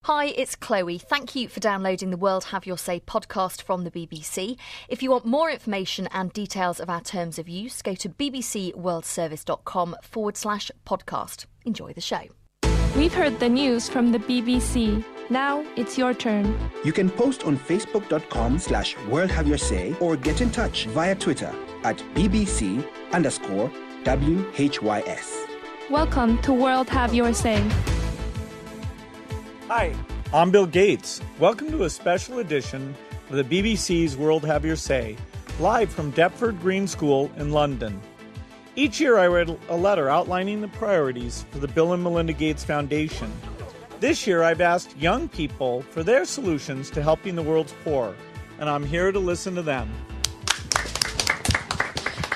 Hi, it's Chloe. Thank you for downloading the World Have Your Say podcast from the BBC. If you want more information and details of our terms of use, go to bbcworldservice.com/podcast. Enjoy the show. We've heard the news from the BBC. Now it's your turn. You can post on facebook.com/World Have Your Say or get in touch via Twitter at BBC_WHYS. Welcome to World Have Your Say. Hi, I'm Bill Gates. Welcome to a special edition of the BBC's World Have Your Say, live from Deptford Green School in London. Each year I write a letter outlining the priorities for the Bill and Melinda Gates Foundation. This year I've asked young people for their solutions to helping the world's poor, and I'm here to listen to them.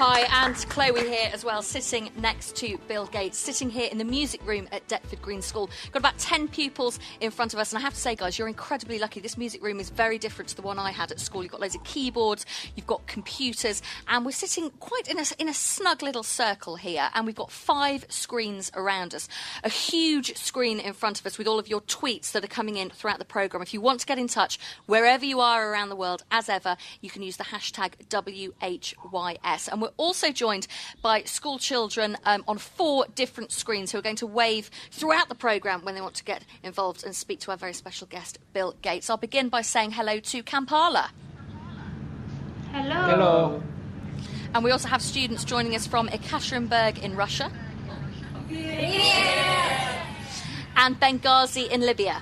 Hi, and Chloe here as well, sitting next to Bill Gates, sitting here in the music room at Deptford Green School. Got about 10 pupils in front of us, and I have to say, guys, you're incredibly lucky. This music room is very different to the one I had at school. You've got loads of keyboards, you've got computers, and we're sitting quite in a snug little circle here, and we've got 5 screens around us. A huge screen in front of us with all of your tweets that are coming in throughout the programme. If you want to get in touch, wherever you are around the world, as ever, you can use the hashtag WHYS. And we're also joined by school children on 4 different screens who are going to wave throughout the programme when they want to get involved and speak to our very special guest, Bill Gates. I'll begin by saying hello to Kampala. Hello. Hello. And we also have students joining us from Ekaterinburg in Russia. Yeah. And Benghazi in Libya.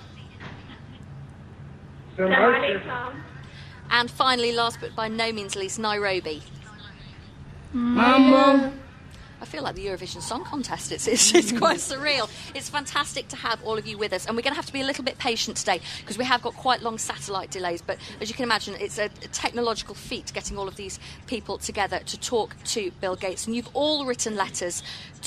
And finally, last but by no means least, Nairobi. Mama. I feel like the Eurovision Song Contest. It's quite surreal. It's fantastic to have all of you with us, and we're going to have to be a little bit patient today because we have got quite long satellite delays, but as you can imagine, it's a technological feat getting all of these people together to talk to Bill Gates. And you've all written letters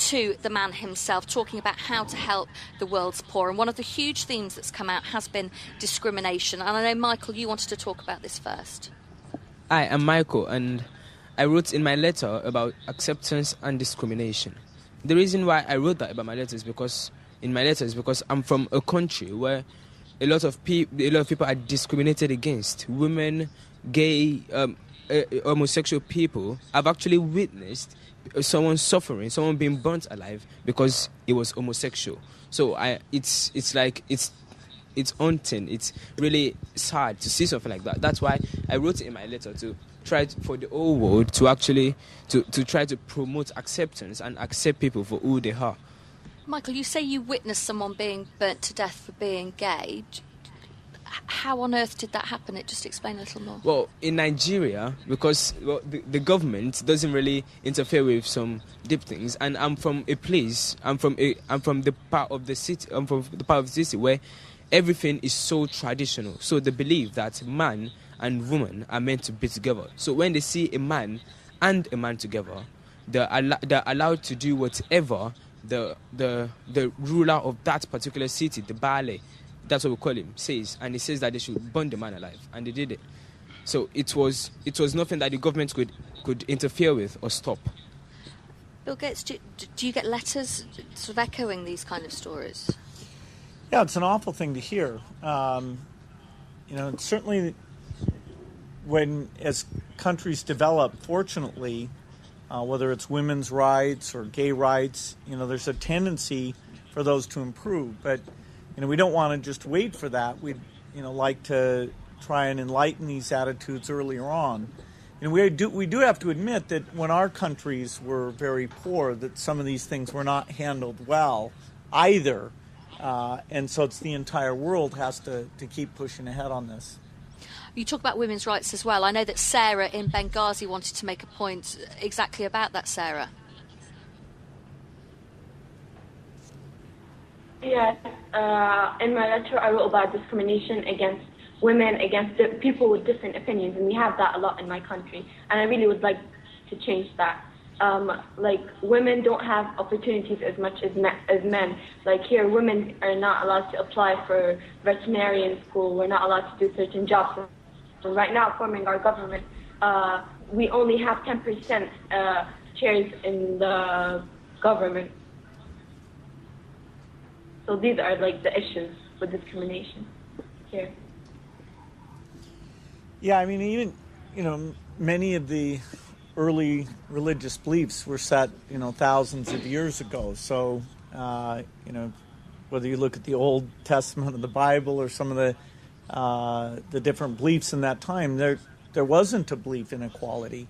to the man himself talking about how to help the world's poor, and one of the huge themes that's come out has been discrimination. And I know, Michael, you wanted to talk about this first. Hi, I'm Michael, and I wrote in my letter about acceptance and discrimination. The reason why I wrote that about my letter is because I'm from a country where a lot of people are discriminated against. Women, gay, homosexual people. I've actually witnessed someone suffering, someone being burnt alive because he was homosexual. So it's haunting. It's really sad to see something like that. That's why I wrote it in my letter to try for the whole world to actually to try to promote acceptance and accept people for who they are. Michael, you say you witnessed someone being burnt to death for being gay. How on earth did that happen? Just explain a little more. Well, in Nigeria, because the government doesn't really interfere with some deep things, and I'm from the part of the city. I'm from the part of the city where everything is so traditional. So they believe that man and woman are meant to be together. So when they see a man and a man together, they're allowed to do whatever the ruler of that particular city, the Baale, that's what we call him, says. And he says that they should burn the man alive. And they did it. So it was nothing that the government could interfere with or stop. Bill Gates, do you get letters sort of echoing these kind of stories? Yeah, it's an awful thing to hear. It's certainly as countries develop, fortunately, whether it's women's rights or gay rights, there's a tendency for those to improve. But, we don't want to just wait for that. We'd, like to try and enlighten these attitudes earlier on. We do have to admit that when our countries were very poor, that some of these things were not handled well either. And so it's the entire world has to keep pushing ahead on this. You talk about women's rights as well. I know that Sarah in Benghazi wanted to make a point exactly about that, Sarah. Yes, in my letter I wrote about discrimination against women, against people with different opinions, and we have that a lot in my country, and I really would like to change that. Women don't have opportunities as much as men. Like here, women are not allowed to apply for veterinarian school. We're not allowed to do certain jobs. So right now, forming our government, we only have 10% chairs in the government. So these are the issues. with discrimination here. Yeah, I mean, even, many of the early religious beliefs were set, thousands of years ago. So, whether you look at the Old Testament of the Bible or some of the different beliefs in that time, there wasn't a belief in equality.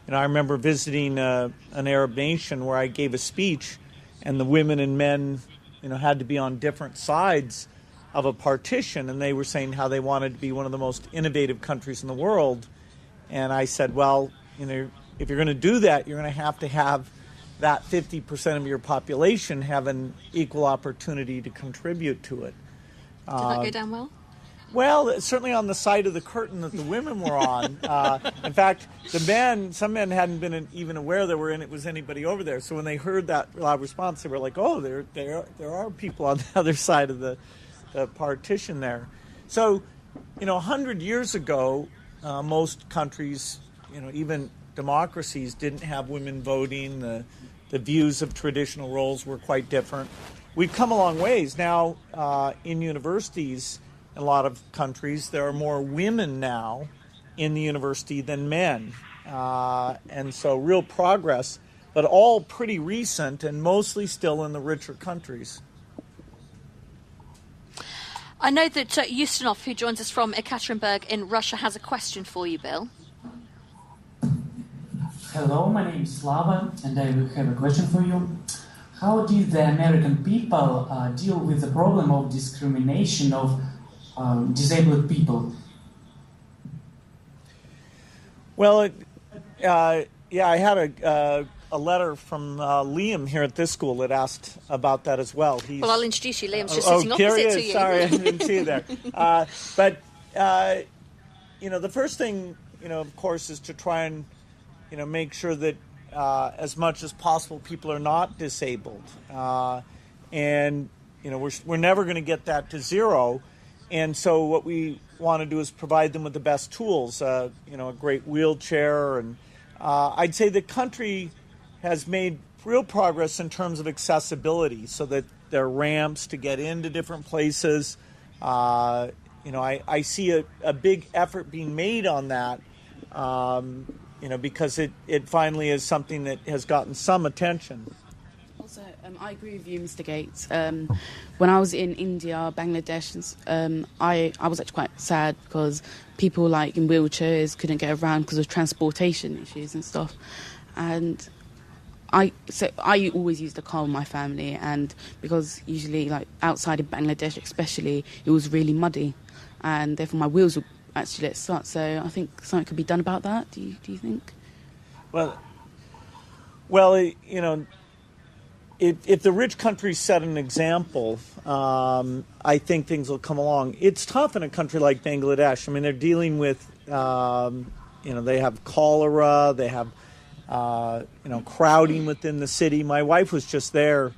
I remember visiting an Arab nation where I gave a speech, and the women and men, had to be on different sides of a partition, and they were saying how they wanted to be one of the most innovative countries in the world. And I said, well, if you're going to do that, you're going to have that 50% of your population have an equal opportunity to contribute to it. Did that go down well? Well, certainly on the side of the curtain that the women were on. In fact, some men hadn't been even aware there was anybody over there. So when they heard that loud response, they were like, "Oh, there are people on the other side of the partition there." So, 100 years ago, most countries, even democracies, didn't have women voting. The views of traditional roles were quite different. We've come a long ways. Now, in universities, in a lot of countries, there are more women now in the university than men. And so real progress, but all pretty recent and mostly still in the richer countries. I know that Ustinov, who joins us from Ekaterinburg in Russia, has a question for you, Bill. Hello, my name is Slava, and I have a question for you. How did the American people deal with the problem of discrimination of disabled people? Well, I had a letter from Liam here at this school that asked about that as well. Well, I'll introduce you. Liam's just sitting opposite to you. Sorry, I didn't see you there. But the first thing, of course, is to try and, make sure that as much as possible people are not disabled. And, we're never going to get that to zero. And so what we want to do is provide them with the best tools, a great wheelchair. And I'd say the country has made real progress in terms of accessibility so that there are ramps to get into different places. I see a big effort being made on that, because it finally is something that has gotten some attention. Also, I agree with you, Mr. Gates. When I was in India, Bangladesh, I was actually quite sad because people like in wheelchairs couldn't get around because of transportation issues and stuff. And I always used a car with my family, and because usually like outside of Bangladesh especially, it was really muddy, and therefore my wheels would actually let start. So I think something could be done about that. Do you think? Well, If the rich countries set an example, I think things will come along. It's tough in a country like Bangladesh. I mean, they're dealing with, they have cholera, they have, crowding within the city. My wife was just there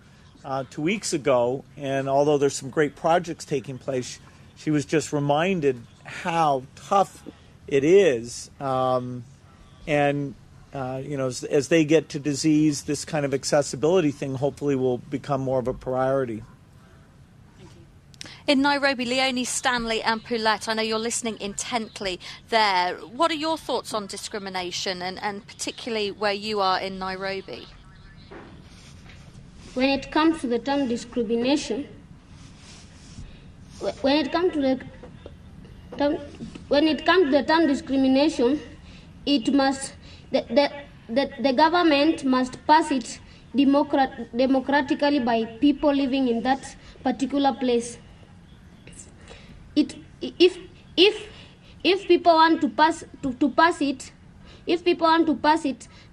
2 weeks ago, and although there's some great projects taking place, she was just reminded how tough it is. As they get to disease, this kind of accessibility thing hopefully will become more of a priority. Thank you. In Nairobi, Leonie, Stanley and Poulette, I know you're listening intently there. What are your thoughts on discrimination and particularly where you are in Nairobi? When it comes to the term discrimination, it must the government must pass it democratically by people living in that particular place. If people want to pass it,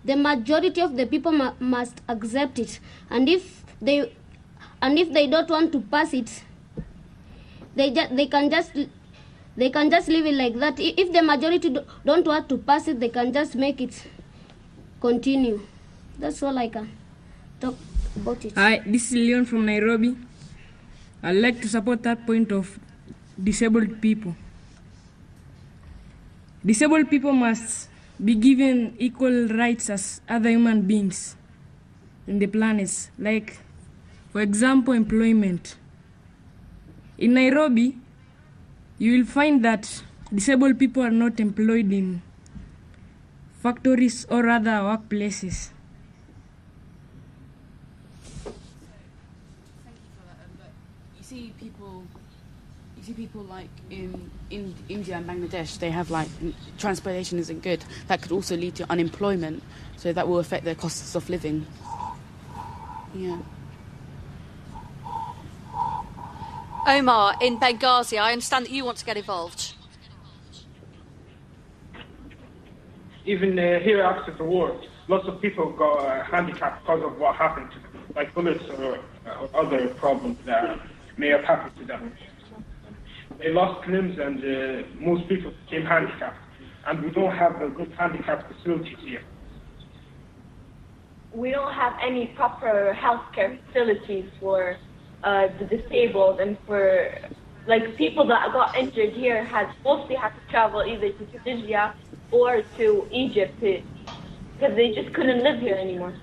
the majority of the people must accept it. And if they don't want to pass it, they can just leave it like that. If the majority don't want to pass it, they can just make it continue. That's all I can talk about it. Hi, this is Leon from Nairobi. I'd like to support that point of disabled people. Disabled people must be given equal rights as other human beings in the planets. Like, for example, employment. In Nairobi, you will find that disabled people are not employed in factories or other workplaces. You see people like in India and Bangladesh, they have like transportation isn't good. That could also lead to unemployment, so that will affect their costs of living. Yeah. Omar, in Benghazi, I understand that you want to get involved. Even here after the war, lots of people got handicapped because of what happened to them, like bullets or other problems that may have happened to them. They lost limbs and most people became handicapped. And we don't have good handicap facilities here. We don't have any proper healthcare facilities for the disabled, and for like people that got injured here mostly had to travel either to Tunisia or to Egypt because they just couldn't live here anymore.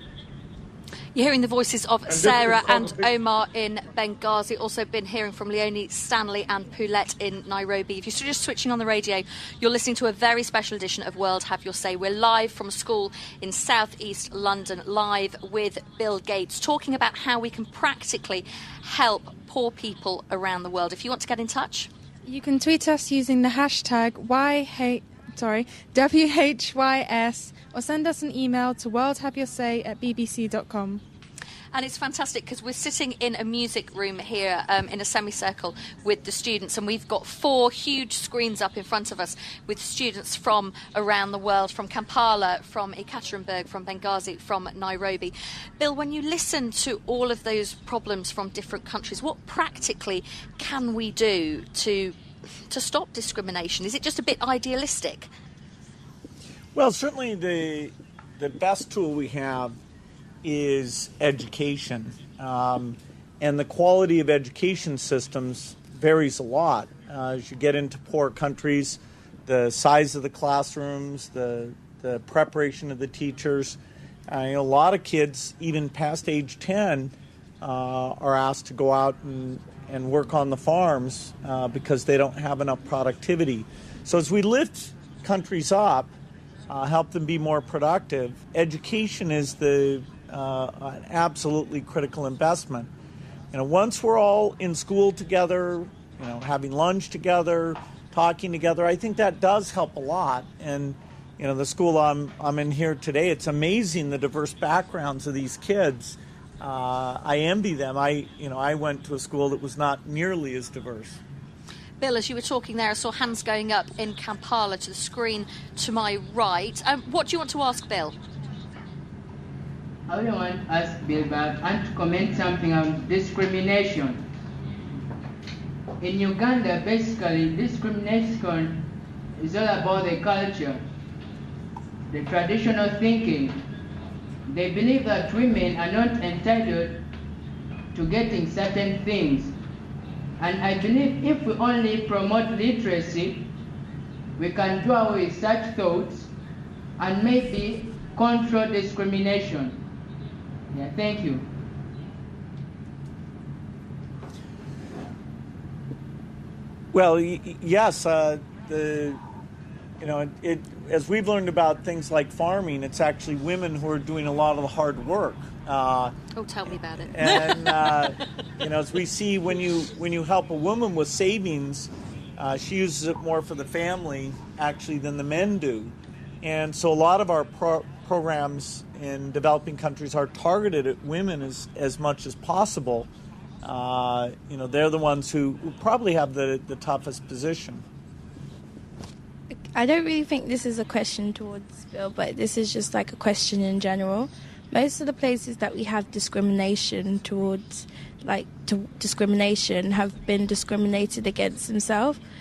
You're hearing the voices of Sarah and Omar in Benghazi. Also been hearing from Leonie, Stanley and Poulette in Nairobi. If you're just switching on the radio, you're listening to a very special edition of World Have Your Say. We're live from a school in southeast London, live with Bill Gates, talking about how we can practically help poor people around the world. If you want to get in touch, you can tweet us using the hashtag WHYS, or send us an email to worldhaveyoursay@bbc.com. And it's fantastic because we're sitting in a music room here in a semicircle with the students, and we've got 4 huge screens up in front of us with students from around the world, from Kampala, from Ekaterinburg, from Benghazi, from Nairobi. Bill, when you listen to all of those problems from different countries, what practically can we do to stop discrimination? Is it just a bit idealistic? Well, certainly the best tool we have is education. And the quality of education systems varies a lot. As you get into poor countries, the size of the classrooms, the preparation of the teachers. A lot of kids, even past age 10, are asked to go out and work on the farms because they don't have enough productivity. So as we lift countries up, help them be more productive, education is an absolutely critical investment. Once we're all in school together, having lunch together, talking together, I think that does help a lot. And the school I'm in here today, it's amazing the diverse backgrounds of these kids. I envy them. I went to a school that was not nearly as diverse. Bill, as you were talking there, I saw hands going up in Kampala to the screen to my right. What do you want to ask Bill? I want to ask Bill back and to comment something on discrimination. In Uganda, basically, discrimination is all about the culture, the traditional thinking. They believe that women are not entitled to getting certain things. And I believe if we only promote literacy, we can do away with such thoughts and maybe control discrimination. Yeah, thank you. Well, yes, as we've learned about things like farming, it's actually women who are doing a lot of the hard work. Tell me about it. And as we see, when you help a woman with savings, she uses it more for the family actually than the men do. And so a lot of our programs in developing countries are targeted at women as much as possible. They're the ones who probably have the toughest position. I don't really think this is a question towards Bill, but this is just like a question in general. Most of the places that we have discrimination towards, discrimination, have been discriminated against themselves.